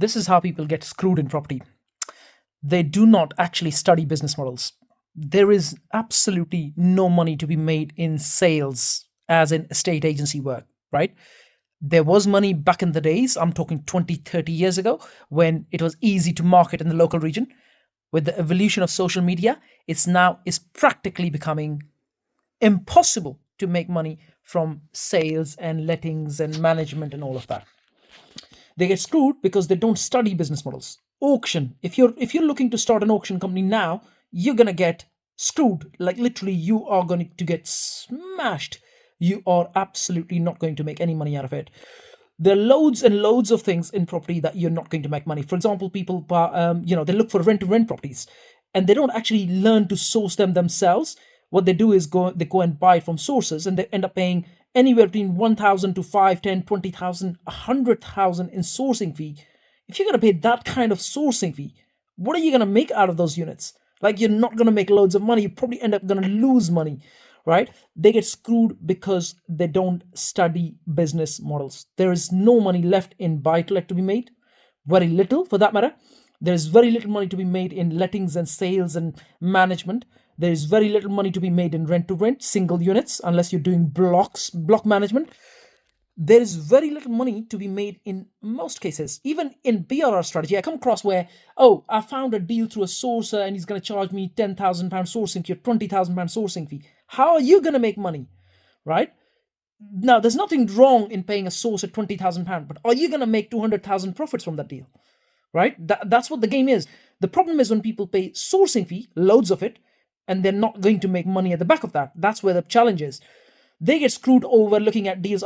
This is how people get screwed in property. They do not actually study business models. There is absolutely no money to be made in sales as in estate agency work, right? There was money back in the days, I'm talking 20, 30 years ago, when it was easy to market in the local region. With the evolution of social media, it's practically becoming impossible to make money from sales and lettings and management and all of that. They get screwed because they don't study business models. Auction, if you're looking to start an auction company now, you're going to get screwed. Like literally, you are going to get smashed. You are absolutely not going to make any money out of it. There are loads and loads of things in property that you're not going to make money. For example, people they look for rent to rent properties, and they don't actually learn to source them themselves. What they do is they go and buy from sources, and they end up paying anywhere between 1,000 to 5, 10, 20,000, 100,000 in sourcing fee. If you're going to pay that kind of sourcing fee, what are you going to make out of those units? Like, you're not going to make loads of money. You probably end up going to lose money, right? They get screwed because they don't study business models. There is no money left in buy to let to be made, very little for that matter. There is very little money to be made in lettings and sales and management. There is very little money to be made in rent to rent, single units, unless you're doing block management. There is very little money to be made in most cases. Even in BRRR strategy, I come across where, I found a deal through a sourcer and he's going to charge me £10,000 sourcing fee or £20,000 sourcing fee. How are you going to make money, right? Now, there's nothing wrong in paying a source at £20,000, but are you going to make 200,000 profits from that deal, right? That's what the game is. The problem is when people pay sourcing fee, loads of it, and they're not going to make money at the back of that. That's where the challenge is. They get screwed over looking at deals.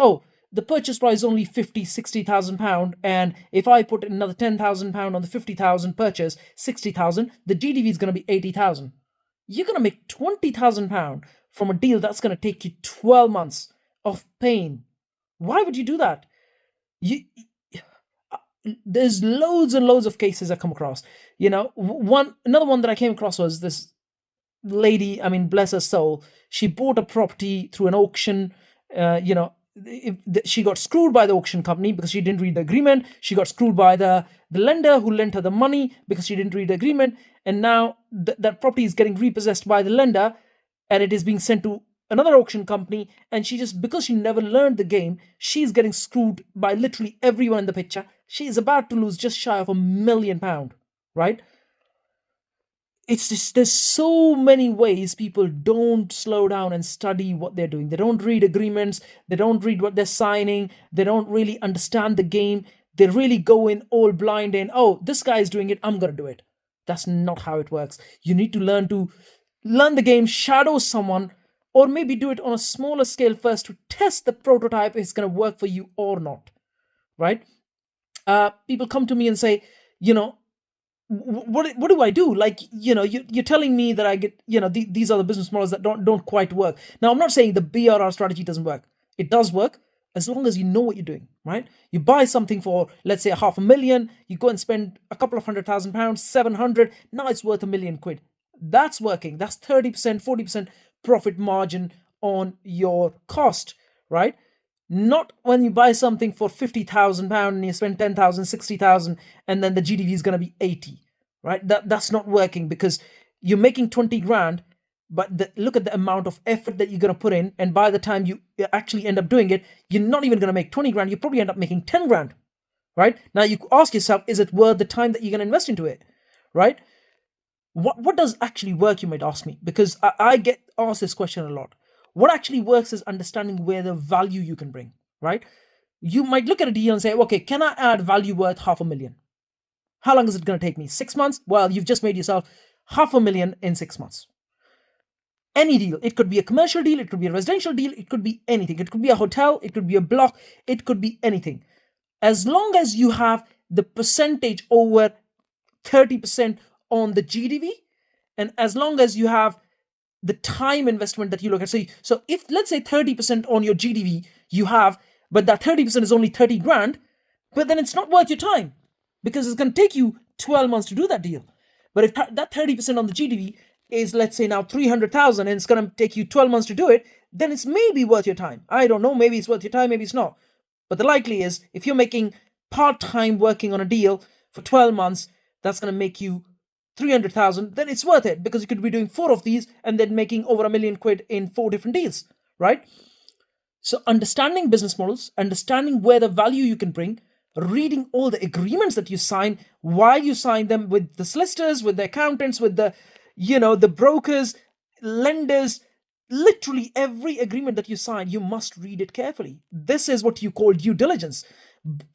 The purchase price is only 50, 60,000 pound, and if I put another 10,000 pound on the 50,000 purchase, 60,000, the GDV is going to be 80,000. You're going to make 20,000 pound from a deal that's going to take you 12 months of pain. Why would you do that? There's loads and loads of cases I come across. Another one that I came across was this lady. I mean, bless her soul. She bought a property through an auction. She got screwed by the auction company because she didn't read the agreement. She got screwed by the lender who lent her the money because she didn't read the agreement. And now that property is getting repossessed by the lender, and it is being sent to another auction company. And because she never learned the game, she's getting screwed by literally everyone in the picture. She is about to lose just shy of £1 million, right? It's just, there's so many ways people don't slow down and study what they're doing. They don't read agreements. They don't read what they're signing. They don't really understand the game. They really go in all blind and, this guy is doing it, I'm going to do it. That's not how it works. You need to learn the game, shadow someone, or maybe do it on a smaller scale first to test the prototype if it's going to work for you or not, right? People come to me and say, what do I do? Like, you're telling me that I get, these are the business models that don't quite work. Now, I'm not saying the BRR strategy doesn't work. It does work as long as you know what you're doing, right? You buy something for, let's say, £500,000. You go and spend a couple of £100,000, 700. Now it's worth £1 million. That's working. That's 30%, 40% profit margin on your cost, right? Not when you buy something for £50,000 and you spend 10,000, 60,000, and then the GDV is going to be 80, right? That's not working because you're making 20 grand, but look at the amount of effort that you're going to put in. And by the time you actually end up doing it, you're not even going to make 20 grand. You probably end up making 10 grand, right? Now you ask yourself, is it worth the time that you're going to invest into it, right? What does actually work, you might ask me, because I get asked this question a lot. What actually works is understanding where the value you can bring, right? You might look at a deal and say, okay, can I add value worth £500,000? How long is it going to take me? 6 months? Well, you've just made yourself £500,000 in 6 months. Any deal. It could be a commercial deal. It could be a residential deal. It could be anything. It could be a hotel. It could be a block. It could be anything. As long as you have the percentage over 30% on the GDV, and as long as you have the time investment that you look at. So if, let's say, 30% on your GDV you have, but that 30% is only 30 grand, but then it's not worth your time because it's going to take you 12 months to do that deal. But if that 30% on the GDV is, let's say, now 300,000 and it's going to take you 12 months to do it, then it's maybe worth your time. I don't know. Maybe it's worth your time. Maybe it's not. But the likely is if you're making part-time working on a deal for 12 months, that's going to make you 300,000, then it's worth it because you could be doing 4 of these and then making over £1 million in 4 different deals, right? So understanding business models, understanding where the value you can bring, reading all the agreements that you sign, why you sign them with the solicitors, with the accountants, with the, the brokers, lenders, literally every agreement that you sign, you must read it carefully. This is what you call due diligence.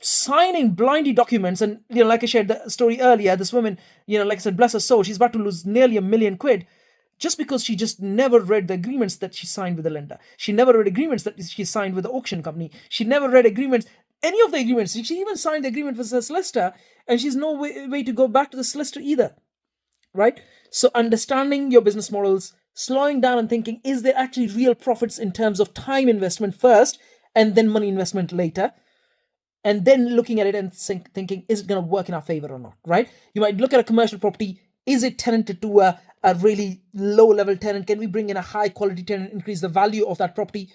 Signing blindly documents, and like I shared the story earlier, this woman, like I said, bless her soul, she's about to lose nearly £1 million just because she just never read the agreements that she signed with the lender. She never read agreements that she signed with the auction company. She never read agreements, any of the agreements. She even signed the agreement with her solicitor, and she's no way to go back to the solicitor either, right? So understanding your business models, slowing down and thinking, is there actually real profits in terms of time investment first and then money investment later? And then looking at it and thinking, is it going to work in our favor or not, right? You might look at a commercial property. Is it tenanted to a really low level tenant? Can we bring in a high quality tenant, increase the value of that property?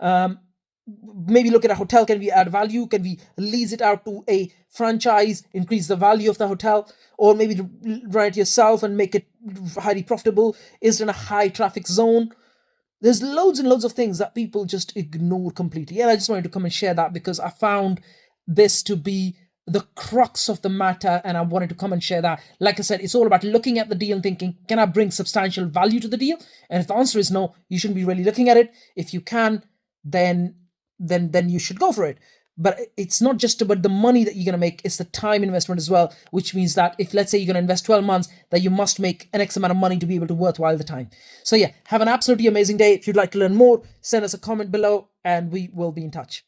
Maybe look at a hotel. Can we add value? Can we lease it out to a franchise, increase the value of the hotel? Or maybe run it yourself and make it highly profitable? Is it in a high traffic zone? There's loads and loads of things that people just ignore completely. And I just wanted to come and share that because I found this to be the crux of the matter, and I wanted to come and share that. Like I said, it's all about looking at the deal and thinking, can I bring substantial value to the deal? And if the answer is no, you shouldn't be really looking at it. If you can, then you should go for it. But it's not just about the money that you're going to make, it's the time investment as well, which means that if, let's say, you're going to invest 12 months, that you must make an X amount of money to be able to worthwhile the time. So yeah, have an absolutely amazing day. If you'd like to learn more, send us a comment below and we will be in touch.